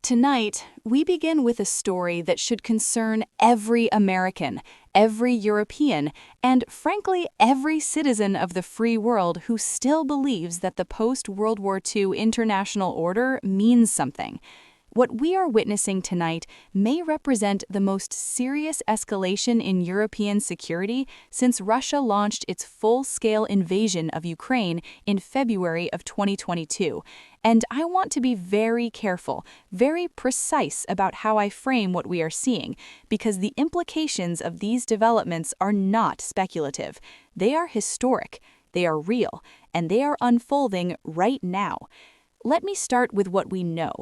Tonight, we begin with a story that should concern every American, every European, and frankly, every citizen of the free world who still believes that the post-World War II international order means something. What we are witnessing tonight may represent the most serious escalation in European security since Russia launched its full-scale invasion of Ukraine in February of 2022. And I want to be very careful, very precise about how I frame what we are seeing, because the implications of these developments are not speculative. They are historic, they are real, and they are unfolding right now. Let me start with what we know.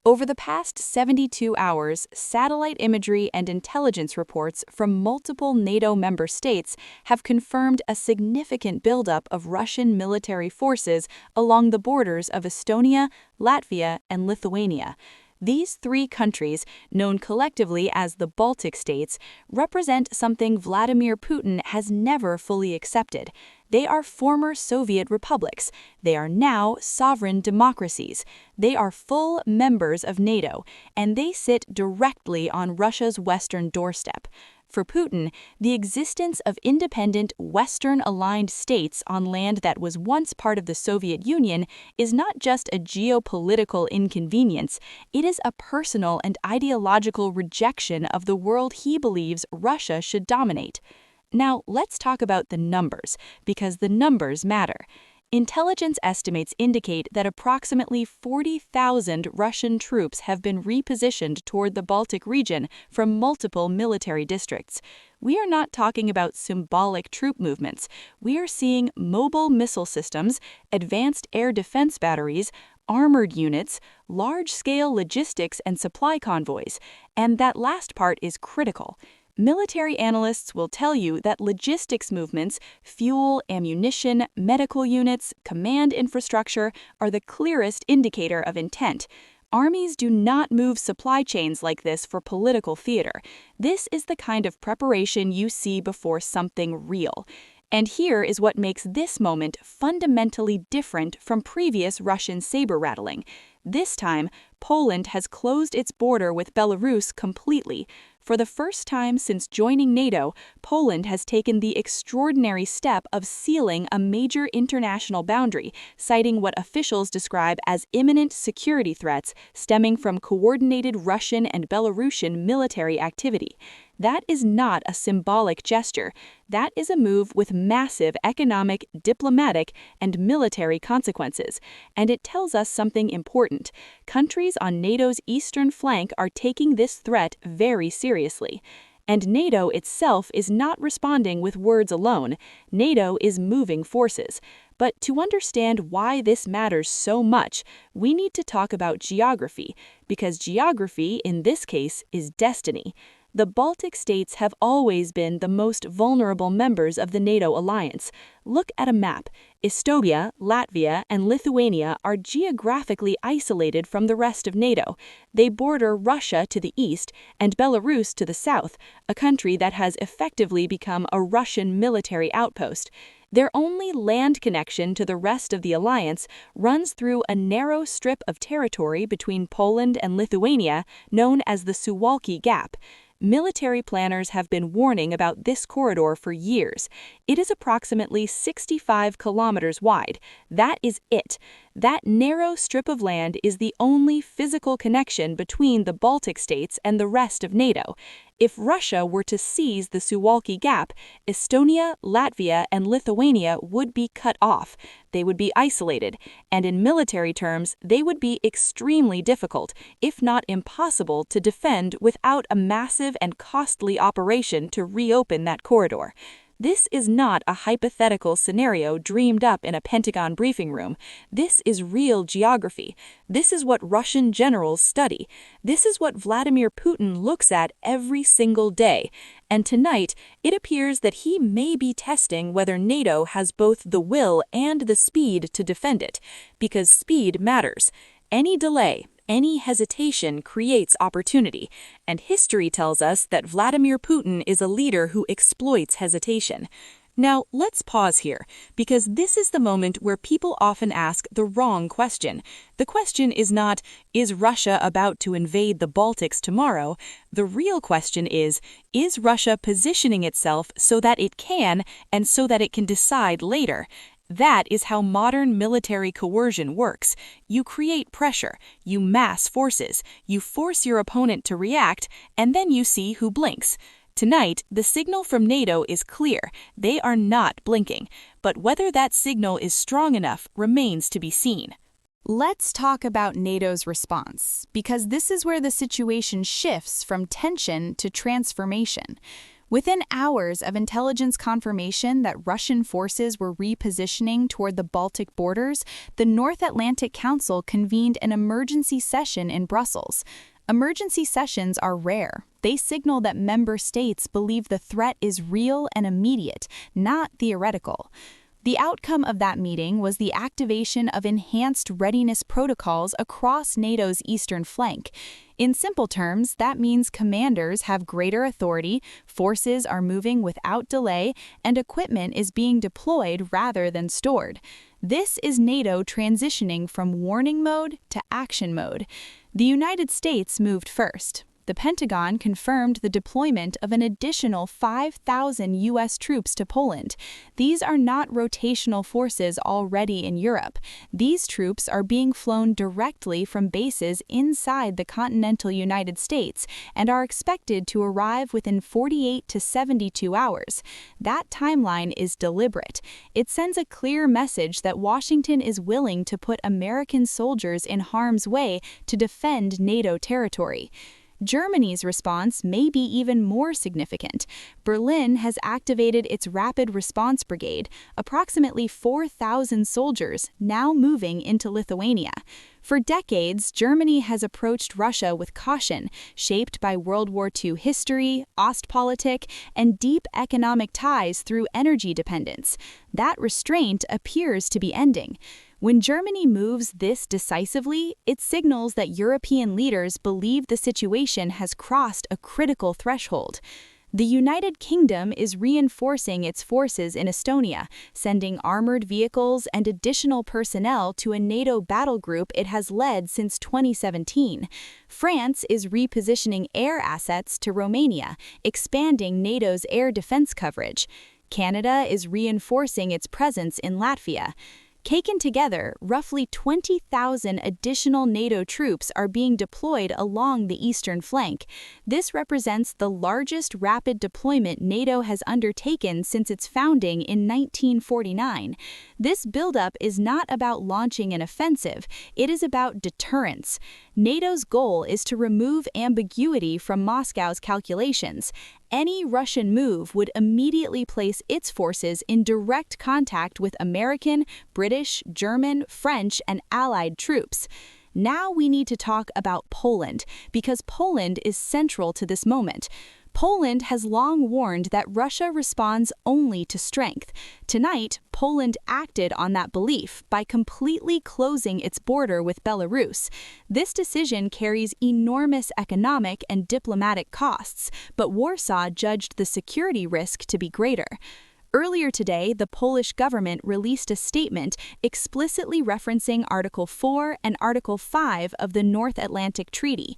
Over the past 72 hours, satellite imagery and intelligence reports from multiple NATO member states have confirmed a significant buildup of Russian military forces along the borders of Estonia, Latvia, and Lithuania. These three countries, known collectively as the Baltic States, represent something Vladimir Putin has never fully accepted. They are former Soviet republics. They are now sovereign democracies. They are full members of NATO, and they sit directly on Russia's western doorstep. For Putin, the existence of independent, Western-aligned states on land that was once part of the Soviet Union is not just a geopolitical inconvenience, it is a personal and ideological rejection of the world he believes Russia should dominate. Now, let's talk about the numbers, because the numbers matter. Intelligence estimates indicate that approximately 40,000 Russian troops have been repositioned toward the Baltic region from multiple military districts. We are not talking about symbolic troop movements. We are seeing mobile missile systems, advanced air defense batteries, armored units, large-scale logistics and supply convoys. And that last part is critical. Military analysts will tell you that logistics movements, fuel, ammunition, medical units, command infrastructure are the clearest indicator of intent. Armies do not move supply chains like this for political theater. This is the kind of preparation you see before something real. And here is what makes this moment fundamentally different from previous Russian saber-rattling. This time, Poland has closed its border with Belarus completely. For the first time since joining NATO, Poland has taken the extraordinary step of sealing a major international boundary, citing what officials describe as imminent security threats stemming from coordinated Russian and Belarusian military activity. That is not a symbolic gesture. That is a move with massive economic, diplomatic, and military consequences. And it tells us something important. Countries on NATO's eastern flank are taking this threat very seriously. And NATO itself is not responding with words alone. NATO is moving forces. But to understand why this matters so much, we need to talk about geography, because geography, in this case, is destiny. The Baltic states have always been the most vulnerable members of the NATO alliance. Look at a map. Estonia, Latvia, and Lithuania are geographically isolated from the rest of NATO. They border Russia to the east and Belarus to the south, a country that has effectively become a Russian military outpost. Their only land connection to the rest of the alliance runs through a narrow strip of territory between Poland and Lithuania known as the Suwalki Gap. Military planners have been warning about this corridor for years. It is approximately 65 kilometers wide. That is it. That narrow strip of land is the only physical connection between the Baltic states and the rest of NATO. If Russia were to seize the Suwalki Gap, Estonia, Latvia, and Lithuania would be cut off. They would be isolated, and in military terms, they would be extremely difficult, if not impossible, to defend without a massive and costly operation to reopen that corridor. This is not a hypothetical scenario dreamed up in a Pentagon briefing room. This is real geography. This is what Russian generals study. This is what Vladimir Putin looks at every single day. And tonight, it appears that he may be testing whether NATO has both the will and the speed to defend it, because speed matters. Any delay, any hesitation creates opportunity, and history tells us that Vladimir Putin is a leader who exploits hesitation. Now, let's pause here, because this is the moment where people often ask the wrong question. The question is not, is Russia about to invade the Baltics tomorrow? The real question is Russia positioning itself so that it can, and so that it can decide later? That is how modern military coercion works. You create pressure, you mass forces, you force your opponent to react, and then you see who blinks. Tonight, the signal from NATO is clear. They are not blinking. But whether that signal is strong enough remains to be seen. Let's talk about NATO's response, because this is where the situation shifts from tension to transformation. Within hours of intelligence confirmation that Russian forces were repositioning toward the Baltic borders, the North Atlantic Council convened an emergency session in Brussels. Emergency sessions are rare. They signal that member states believe the threat is real and immediate, not theoretical. The outcome of that meeting was the activation of enhanced readiness protocols across NATO's eastern flank. In simple terms, that means commanders have greater authority, forces are moving without delay, and equipment is being deployed rather than stored. This is NATO transitioning from warning mode to action mode. The United States moved first. The Pentagon confirmed the deployment of an additional 5,000 U.S. troops to Poland. These are not rotational forces already in Europe. These troops are being flown directly from bases inside the continental United States and are expected to arrive within 48 to 72 hours. That timeline is deliberate. It sends a clear message that Washington is willing to put American soldiers in harm's way to defend NATO territory. Germany's response may be even more significant. Berlin has activated its Rapid Response Brigade, approximately 4,000 soldiers now moving into Lithuania. For decades, Germany has approached Russia with caution, shaped by World War II history, Ostpolitik, and deep economic ties through energy dependence. That restraint appears to be ending. When Germany moves this decisively, it signals that European leaders believe the situation has crossed a critical threshold. The United Kingdom is reinforcing its forces in Estonia, sending armored vehicles and additional personnel to a NATO battle group it has led since 2017. France is repositioning air assets to Romania, expanding NATO's air defense coverage. Canada is reinforcing its presence in Latvia. Taken together, roughly 20,000 additional NATO troops are being deployed along the eastern flank. This represents the largest rapid deployment NATO has undertaken since its founding in 1949. This buildup is not about launching an offensive, it is about deterrence. NATO's goal is to remove ambiguity from Moscow's calculations. Any Russian move would immediately place its forces in direct contact with American, British, German, French, and Allied troops. Now we need to talk about Poland, because Poland is central to this moment. Poland has long warned that Russia responds only to strength. Tonight, Poland acted on that belief by completely closing its border with Belarus. This decision carries enormous economic and diplomatic costs, but Warsaw judged the security risk to be greater. Earlier today, the Polish government released a statement explicitly referencing Article 4 and Article 5 of the North Atlantic Treaty.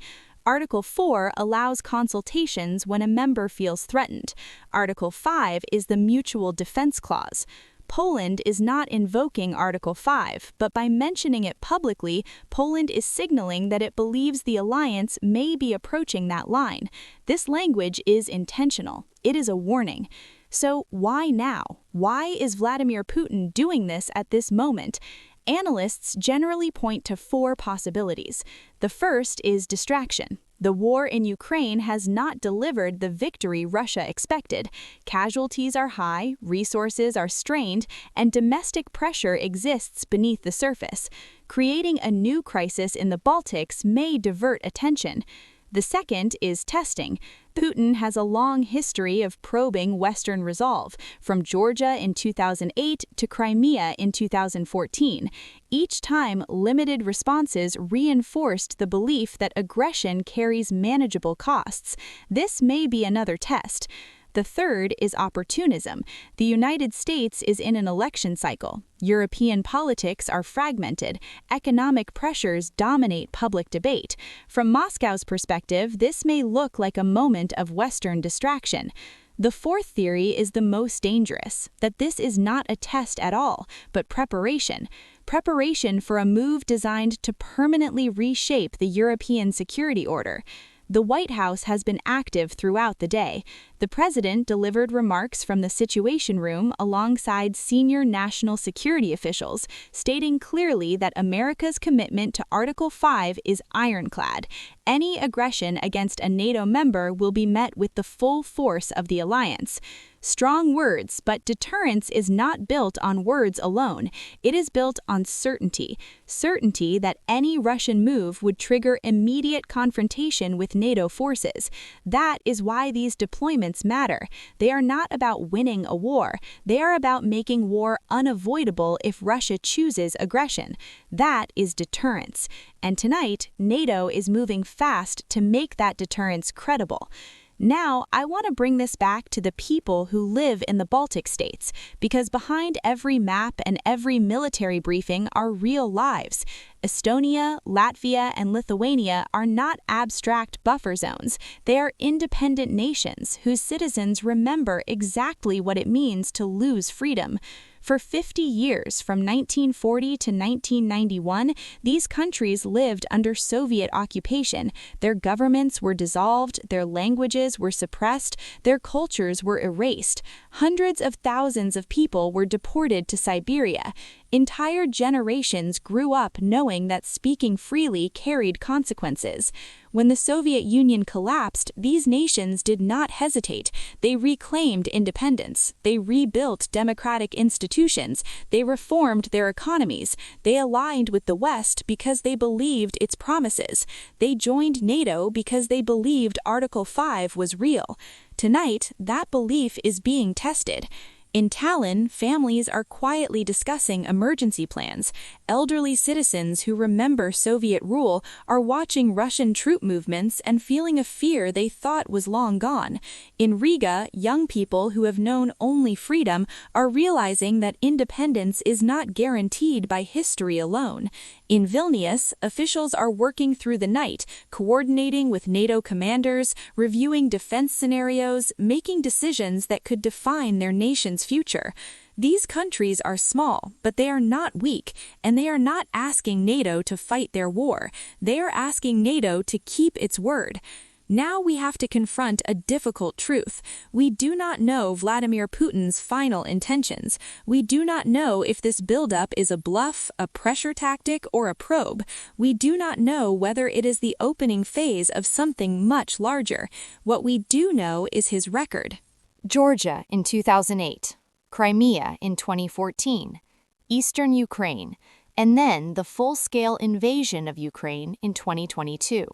Article 4 allows consultations when a member feels threatened. Article 5 is the Mutual Defense Clause. Poland is not invoking Article 5, but by mentioning it publicly, Poland is signaling that it believes the alliance may be approaching that line. This language is intentional. It is a warning. So why now? Why is Vladimir Putin doing this at this moment? Analysts generally point to four possibilities. The first is distraction. The war in Ukraine has not delivered the victory Russia expected. Casualties are high, resources are strained, and domestic pressure exists beneath the surface. Creating a new crisis in the Baltics may divert attention. The second is testing. Putin has a long history of probing Western resolve, from Georgia in 2008 to Crimea in 2014. Each time, limited responses reinforced the belief that aggression carries manageable costs. This may be another test. The third is opportunism. The United States is in an election cycle. European politics are fragmented. Economic pressures dominate public debate. From Moscow's perspective, this may look like a moment of Western distraction. The fourth theory is the most dangerous, that this is not a test at all, but preparation. Preparation for a move designed to permanently reshape the European security order. The White House has been active throughout the day. The president delivered remarks from the Situation Room alongside senior national security officials, stating clearly that America's commitment to Article 5 is ironclad. Any aggression against a NATO member will be met with the full force of the alliance. Strong words, but deterrence is not built on words alone. It is built on certainty. Certainty that any Russian move would trigger immediate confrontation with NATO forces. That is why these deployments matter. They are not about winning a war. They are about making war unavoidable if Russia chooses aggression. That is deterrence. And tonight, NATO is moving fast to make that deterrence credible. Now, I want to bring this back to the people who live in the Baltic States, because behind every map and every military briefing are real lives. Estonia, Latvia, and Lithuania are not abstract buffer zones. They are independent nations whose citizens remember exactly what it means to lose freedom. For 50 years, from 1940 to 1991, these countries lived under Soviet occupation. Their governments were dissolved, their languages were suppressed, their cultures were erased. Hundreds of thousands of people were deported to Siberia. Entire generations grew up knowing that speaking freely carried consequences. When the Soviet Union collapsed, these nations did not hesitate. They reclaimed independence. They rebuilt democratic institutions. They reformed their economies. They aligned with the West because they believed its promises. They joined NATO because they believed Article 5 was real. Tonight, that belief is being tested. In Tallinn, families are quietly discussing emergency plans. Elderly citizens who remember Soviet rule are watching Russian troop movements and feeling a fear they thought was long gone. In Riga, young people who have known only freedom are realizing that independence is not guaranteed by history alone. In Vilnius, officials are working through the night, coordinating with NATO commanders, reviewing defense scenarios, making decisions that could define their nation's future. These countries are small, but they are not weak, and they are not asking NATO to fight their war. They are asking NATO to keep its word. Now we have to confront a difficult truth. We do not know Vladimir Putin's final intentions. We do not know if this buildup is a bluff, a pressure tactic, or a probe. We do not know whether it is the opening phase of something much larger. What we do know is his record. Georgia in 2008, Crimea in 2014, Eastern Ukraine, and then the full-scale invasion of Ukraine in 2022.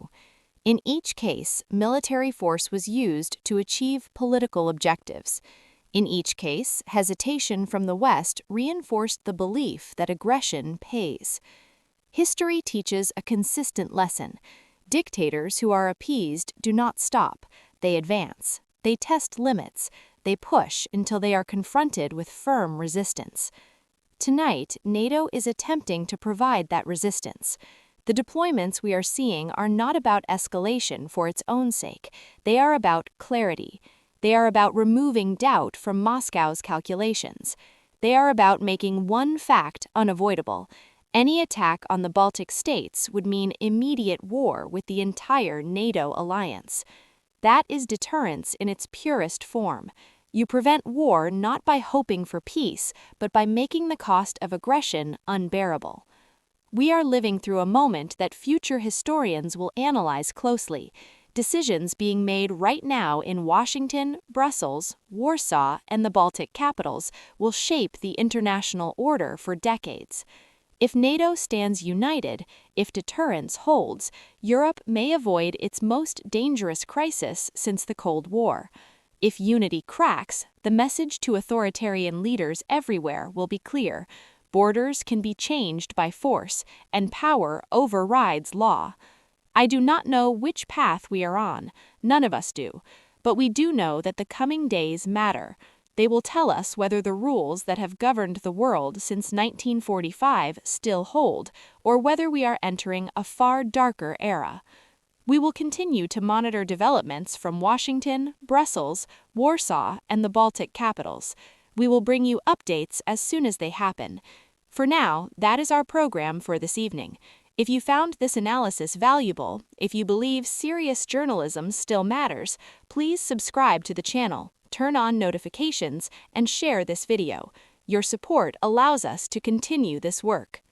In each case, military force was used to achieve political objectives. In each case, hesitation from the West reinforced the belief that aggression pays. History teaches a consistent lesson. Dictators who are appeased do not stop. They advance. They test limits. They push until they are confronted with firm resistance. Tonight, NATO is attempting to provide that resistance. The deployments we are seeing are not about escalation for its own sake. They are about clarity. They are about removing doubt from Moscow's calculations. They are about making one fact unavoidable. Any attack on the Baltic States would mean immediate war with the entire NATO alliance. That is deterrence in its purest form. You prevent war not by hoping for peace, but by making the cost of aggression unbearable. We are living through a moment that future historians will analyze closely. Decisions being made right now in Washington, Brussels, Warsaw, and the Baltic capitals will shape the international order for decades. If NATO stands united, if deterrence holds, Europe may avoid its most dangerous crisis since the Cold War. If unity cracks, the message to authoritarian leaders everywhere will be clear. Borders can be changed by force, and power overrides law. I do not know which path we are on. None of us do. But we do know that the coming days matter. They will tell us whether the rules that have governed the world since 1945 still hold, or whether we are entering a far darker era. We will continue to monitor developments from Washington, Brussels, Warsaw, and the Baltic capitals. We will bring you updates as soon as they happen. For now, that is our program for this evening. If you found this analysis valuable, if you believe serious journalism still matters, please subscribe to the channel, turn on notifications, and share this video. Your support allows us to continue this work.